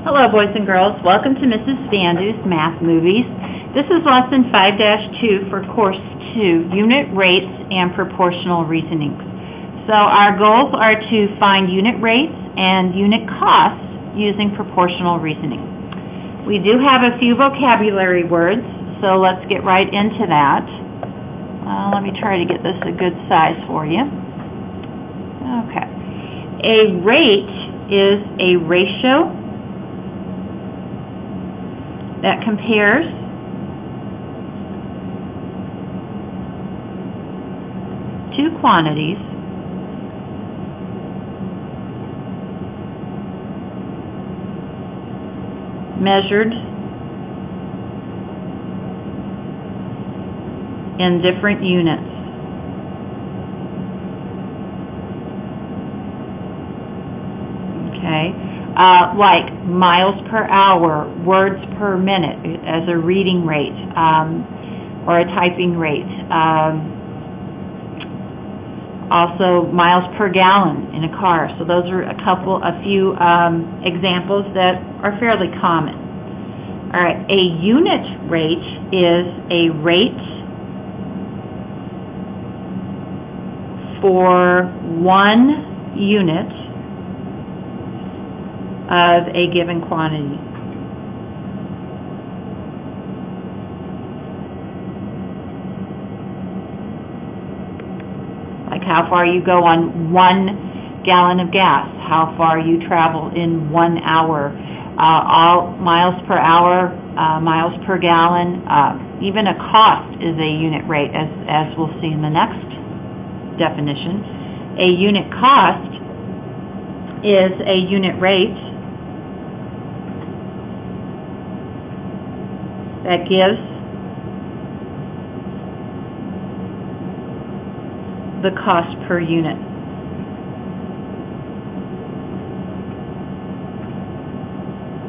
Hello, boys and girls. Welcome to Mrs. Vandu's Math Movies. This is Lesson 5-2 for Course 2, Unit Rates and Proportional Reasonings. So our goals are to find unit rates and unit costs using proportional reasoning. We do have a few vocabulary words, so let's get right into that. Let me try to get this a good size for you. Okay. A rate is a ratio that compares two quantities measured in different units. Okay. Like miles per hour, words per minute as a reading rate or a typing rate. Also miles per gallon in a car. So those are a few examples that are fairly common. All right, a unit rate is a rate for 1 unit of a given quantity. Like how far you go on 1 gallon of gas, how far you travel in 1 hour, all miles per hour, miles per gallon, even a cost is a unit rate, as we'll see in the next definition. A unit cost is a unit rate that gives the cost per unit.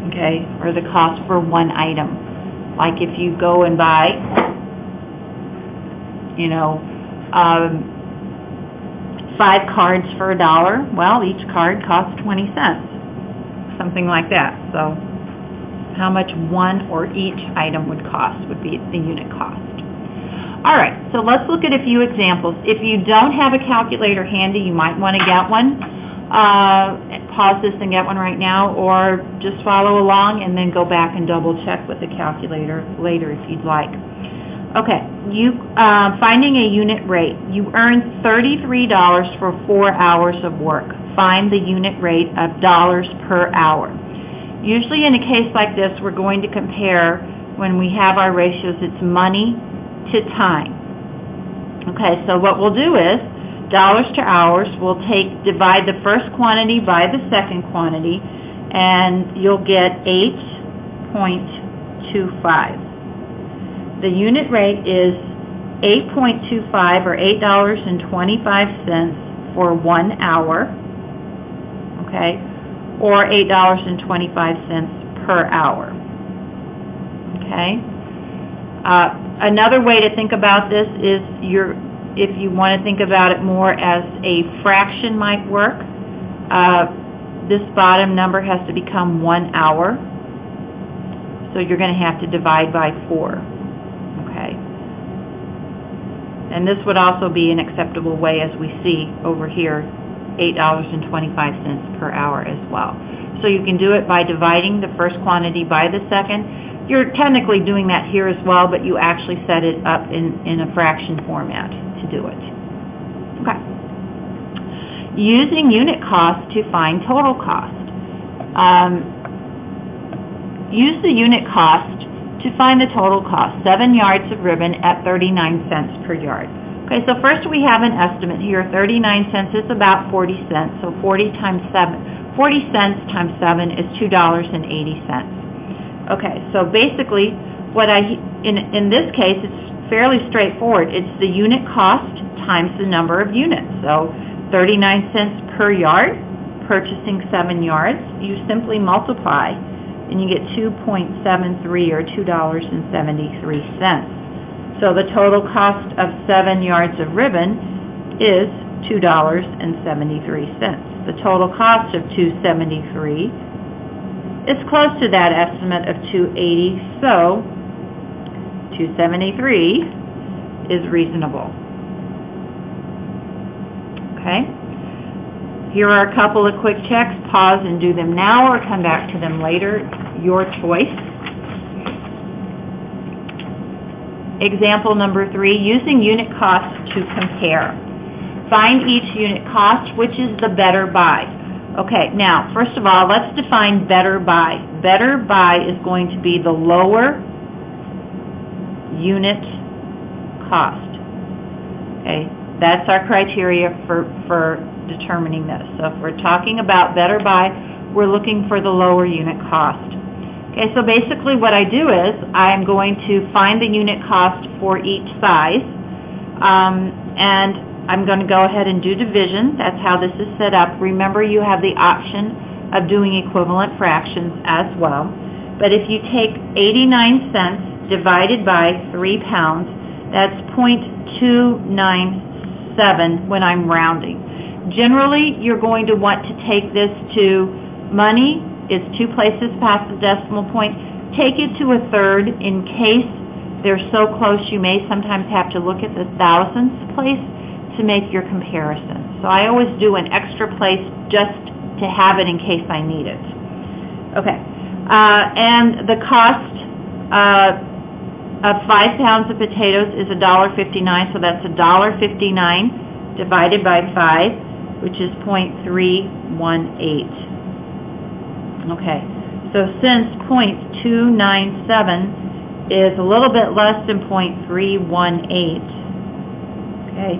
Okay, or the cost for one item. Like if you go and buy, 5 cards for $1, well, each card costs 20 cents. Something like that. So how much one or each item would cost would be the unit cost. All right, so let's look at a few examples. If you don't have a calculator handy, you might want to get one. Pause this and get one right now, or just follow along and then go back and double check with the calculator later if you'd like. Okay, finding a unit rate. You earn $33 for 4 hours of work. Find the unit rate of dollars per hour. Usually in a case like this, we're going to compare, when we have our ratios, it's money to time. Okay, so what we'll do is, dollars to hours, we'll divide the first quantity by the second quantity, and you'll get 8.25. The unit rate is 8.25 or $8.25 for 1 hour, okay, or $8.25 per hour. Okay. Another way to think about this is if you want to think about it more as a fraction might work, this bottom number has to become 1 hour. So you're going to have to divide by 4. Okay. And this would also be an acceptable way, as we see over here, $8.25 per hour as well. So you can do it by dividing the first quantity by the second. You're technically doing that here as well, but you actually set it up in a fraction format to do it. Okay. Using unit cost to find total cost. Use the unit cost to find the total cost. 7 yards of ribbon at 39 cents per yard. Okay, so first we have an estimate here. 39 cents is about 40 cents. So 40 cents times 7 is $2.80. Okay, so basically in this case, it's fairly straightforward. It's the unit cost times the number of units. So 39 cents per yard, purchasing 7 yards. You simply multiply and you get 2.73 or $2.73. So the total cost of 7 yards of ribbon is $2.73. The total cost of $2.73 It's close to that estimate of 280, so 273 is reasonable. Okay? Here are a couple of quick checks. Pause and do them now or come back to them later. Your choice. Example number 3, using unit cost to compare. Find each unit cost, which is the better buy. Okay, now, first of all, let's define better buy. Better buy is going to be the lower unit cost. Okay, that's our criteria for determining this. So if we're talking about better buy, we're looking for the lower unit cost. Okay, so basically what I do is I'm going to find the unit cost for each size, and I'm going to go ahead and do division. That's how this is set up. Remember, you have the option of doing equivalent fractions as well. But if you take 89 cents divided by 3 pounds, that's 0.297 when I'm rounding. Generally, you're going to want to take this to money is 2 places past the decimal point. Take it to a third in case they're so close you may sometimes have to look at the thousandths place to make your comparison. So I always do an extra place just to have it in case I need it. Okay, and the cost of 5 pounds of potatoes is $1.59, so that's $1.59 divided by 5, which is 0.318. Okay, so since 0.297 is a little bit less than 0.318, okay,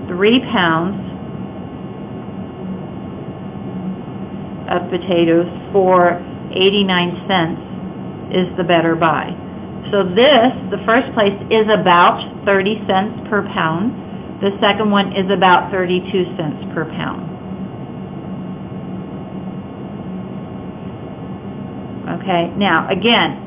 3 pounds of potatoes for 89 cents is the better buy. So this, the first place, is about 30 cents per pound. The second one is about 32 cents per pound. Okay, now again,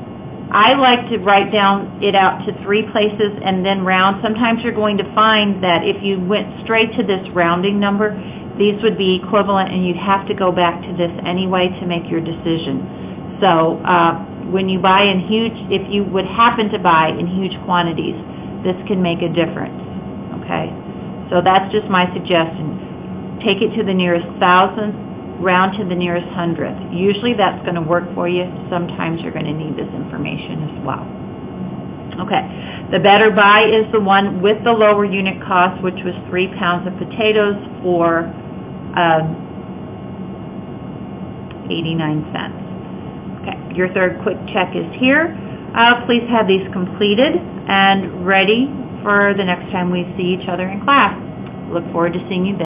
I like to write down it out to 3 places and then round. Sometimes you're going to find that if you went straight to this rounding number, these would be equivalent and you'd have to go back to this anyway to make your decision. So when you buy in huge, if you would happen to buy in huge quantities, this can make a difference. Okay, so that's just my suggestion. Take it to the nearest thousandth, round to the nearest hundredth. Usually that's going to work for you. Sometimes you're going to need this information as well. Okay, the better buy is the one with the lower unit cost, which was 3 pounds of potatoes for 89 cents. Okay, your third quick check is here. Please have these completed and ready for the next time we see each other in class. Look forward to seeing you then.